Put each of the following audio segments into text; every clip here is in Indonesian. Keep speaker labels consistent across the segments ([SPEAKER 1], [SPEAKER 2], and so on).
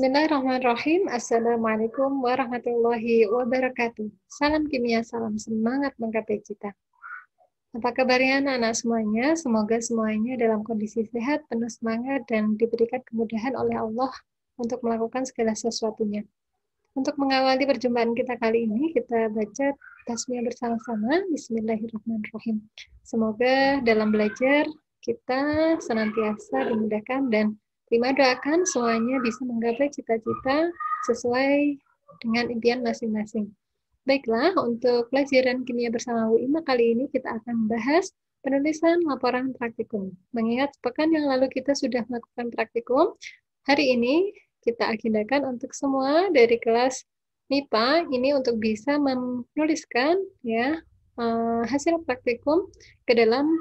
[SPEAKER 1] Bismillahirrahmanirrahim. Assalamualaikum warahmatullahi wabarakatuh. Salam kimia, salam semangat menggapai cita. Apa kabarnya anak-anak semuanya? Semoga semuanya dalam kondisi sehat, penuh semangat, dan diberikan kemudahan oleh Allah untuk melakukan segala sesuatunya. Untuk mengawali perjumpaan kita kali ini, kita baca tasmiyah bersama-sama. Bismillahirrahmanirrahim. Semoga dalam belajar kita senantiasa dimudahkan dan terima doakan semuanya bisa menggapai cita-cita sesuai dengan impian masing-masing. Baiklah, untuk pelajaran kimia bersama Bu Ima kali ini kita akan membahas penulisan laporan praktikum. Mengingat pekan yang lalu kita sudah melakukan praktikum, hari ini kita agendakan untuk semua dari kelas MIPA ini untuk bisa menuliskan ya hasil praktikum ke dalam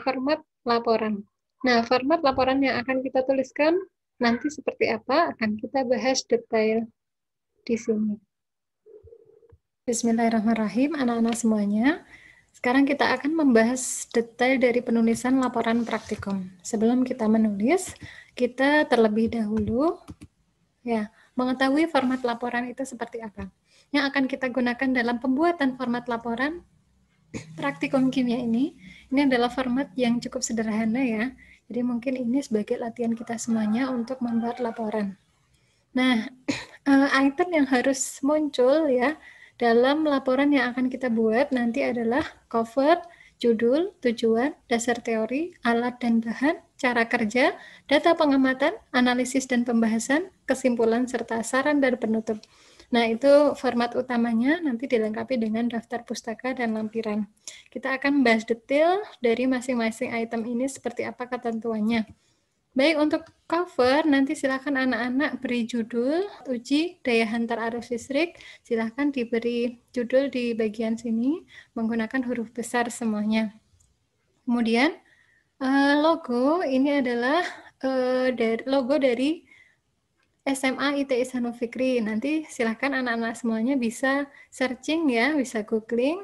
[SPEAKER 1] format laporan. Nah, format laporan yang akan kita tuliskan nanti seperti apa akan kita bahas detail di sini. Bismillahirrahmanirrahim, anak-anak semuanya. Sekarang kita akan membahas detail dari penulisan laporan praktikum. Sebelum kita menulis, kita terlebih dahulu ya mengetahui format laporan itu seperti apa. Yang akan kita gunakan dalam pembuatan format laporan praktikum kimia ini adalah format yang cukup sederhana ya. Jadi mungkin ini sebagai latihan kita semuanya untuk membuat laporan. Nah, item yang harus muncul ya dalam laporan yang akan kita buat nanti adalah cover, judul, tujuan, dasar teori, alat dan bahan, cara kerja, data pengamatan, analisis dan pembahasan, kesimpulan, serta saran dan penutup. Nah, itu format utamanya, nanti dilengkapi dengan daftar pustaka dan lampiran. Kita akan membahas detail dari masing-masing item ini seperti apa ketentuannya. Baik, untuk cover, nanti silakan anak-anak beri judul, uji daya hantar arus listrik, silakan diberi judul di bagian sini, menggunakan huruf besar semuanya. Kemudian, logo, ini adalah logo dari SMA ITI Ihsanul Fikri. Nanti silakan anak-anak semuanya bisa searching ya, bisa googling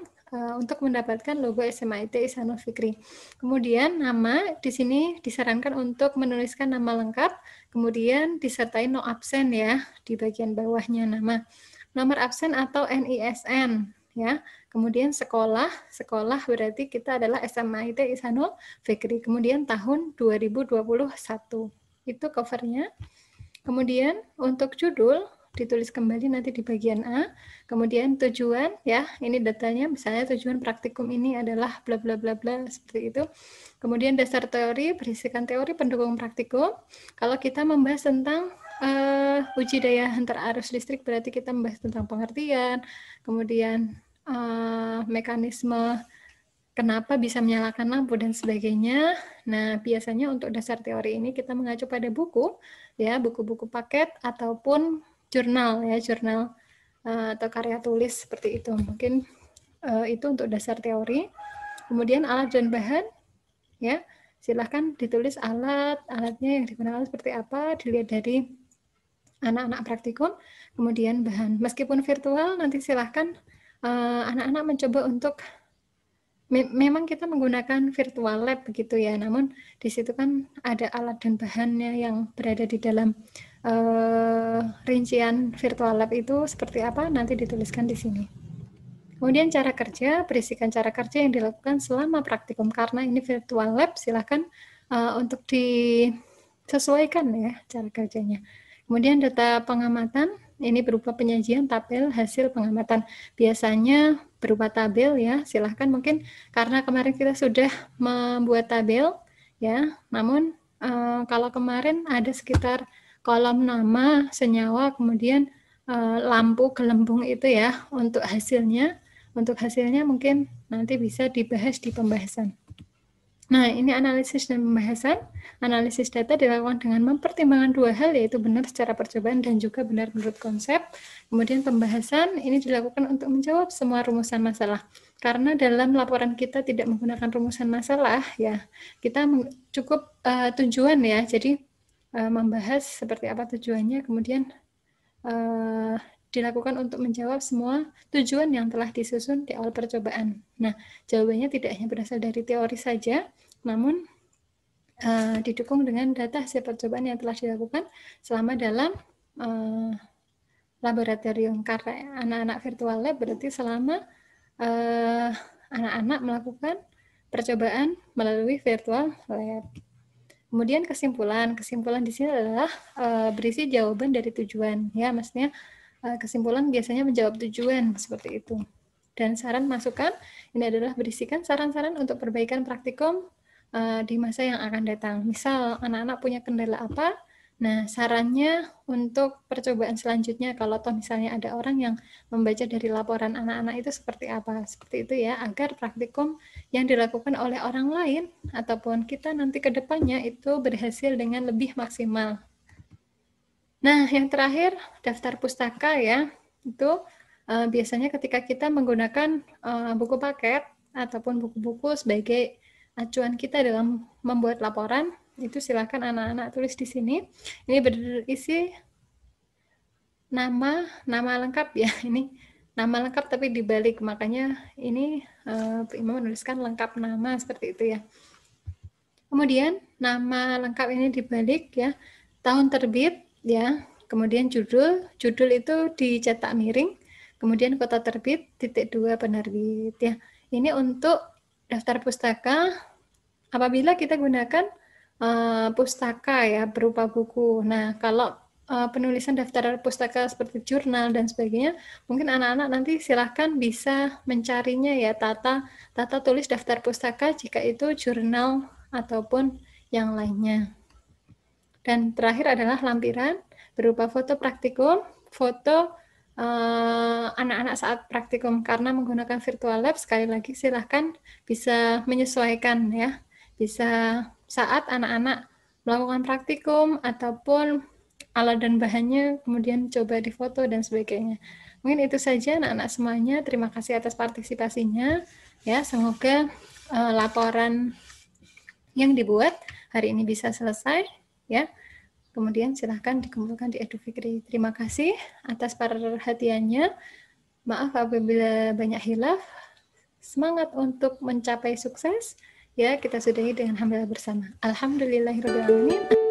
[SPEAKER 1] untuk mendapatkan logo SMA ITI Ihsanul Fikri. Kemudian nama di sini disarankan untuk menuliskan nama lengkap, kemudian disertai no absen ya di bagian bawahnya nama. Nomor absen atau NISN ya. Kemudian sekolah berarti kita adalah SMA ITI Ihsanul Fikri. Kemudian tahun 2021. Itu covernya. Kemudian untuk judul ditulis kembali nanti di bagian A. Kemudian tujuan ya, ini datanya misalnya tujuan praktikum ini adalah bla bla bla bla seperti itu. Kemudian dasar teori berisikan teori pendukung praktikum. Kalau kita membahas tentang uji daya hantar arus listrik berarti kita membahas tentang pengertian, kemudian mekanisme kenapa bisa menyalakan lampu dan sebagainya. Nah, biasanya untuk dasar teori ini kita mengacu pada buku, ya, buku-buku paket ataupun jurnal, ya, jurnal atau karya tulis seperti itu. Mungkin itu untuk dasar teori. Kemudian alat dan bahan, ya, silahkan ditulis alatnya yang digunakan seperti apa, dilihat dari anak-anak praktikum. Kemudian bahan, meskipun virtual, nanti silahkan anak-anak mencoba untuk memang kita menggunakan virtual lab begitu ya, namun di situ kan ada alat dan bahannya yang berada di dalam rincian virtual lab itu seperti apa nanti dituliskan di sini. Kemudian cara kerja, berisikan cara kerja yang dilakukan selama praktikum karena ini virtual lab, silahkan untuk disesuaikan ya cara kerjanya. Kemudian data pengamatan, ini berupa penyajian tabel hasil pengamatan. Biasanya berupa tabel ya, silahkan mungkin karena kemarin kita sudah membuat tabel ya, namun kalau kemarin ada sekitar kolom nama, senyawa, kemudian lampu, gelembung itu ya untuk hasilnya. Untuk hasilnya mungkin nanti bisa dibahas di pembahasan. Nah, ini analisis dan pembahasan. Analisis data dilakukan dengan mempertimbangkan dua hal, yaitu benar secara percobaan dan juga benar menurut konsep. Kemudian pembahasan ini dilakukan untuk menjawab semua rumusan masalah. Karena dalam laporan kita tidak menggunakan rumusan masalah, ya kita cukup tujuan ya. Jadi membahas seperti apa tujuannya, kemudian dilakukan untuk menjawab semua tujuan yang telah disusun di awal percobaan. Nah, jawabannya tidak hanya berasal dari teori saja, namun didukung dengan data hasil percobaan yang telah dilakukan selama dalam laboratorium. Karena anak-anak virtual lab berarti selama anak-anak melakukan percobaan melalui virtual lab. Kemudian kesimpulan di sini adalah berisi jawaban dari tujuan, ya, maksudnya kesimpulan biasanya menjawab tujuan seperti itu. Dan saran masukan ini adalah berisikan saran-saran untuk perbaikan praktikum di masa yang akan datang. Misal anak-anak punya kendala apa, nah sarannya untuk percobaan selanjutnya kalau toh misalnya ada orang yang membaca dari laporan anak-anak itu seperti apa, seperti itu ya, agar praktikum yang dilakukan oleh orang lain ataupun kita nanti ke depannya itu berhasil dengan lebih maksimal. Nah, yang terakhir daftar pustaka ya, itu biasanya ketika kita menggunakan buku paket ataupun buku-buku sebagai acuan kita dalam membuat laporan, itu silakan anak-anak tulis di sini. Ini berisi nama lengkap ya, ini nama lengkap tapi dibalik, makanya ini Imam menuliskan lengkap nama seperti itu ya. Kemudian nama lengkap ini dibalik ya, tahun terbit ya, kemudian judul itu dicetak miring, kemudian kota terbit, _2 penerbit ya. Ini untuk daftar pustaka apabila kita gunakan pustaka ya berupa buku. Nah, kalau penulisan daftar pustaka seperti jurnal dan sebagainya, mungkin anak-anak nanti silahkan bisa mencarinya ya, tata tulis daftar pustaka jika itu jurnal ataupun yang lainnya. Dan terakhir adalah lampiran berupa foto praktikum, foto anak-anak saat praktikum. Karena menggunakan virtual lab, sekali lagi silahkan bisa menyesuaikan ya, bisa saat anak-anak melakukan praktikum ataupun alat dan bahannya kemudian coba difoto dan sebagainya. Mungkin itu saja anak-anak semuanya. Terima kasih atas partisipasinya ya, semoga laporan yang dibuat hari ini bisa selesai ya. Kemudian silahkan dikumpulkan di Edufikri. Terima kasih atas perhatiannya. Maaf apabila banyak hilaf. Semangat untuk mencapai sukses. Ya, kita sudahi dengan hamdalah bersama. Alhamdulillahirrahmanirrahim.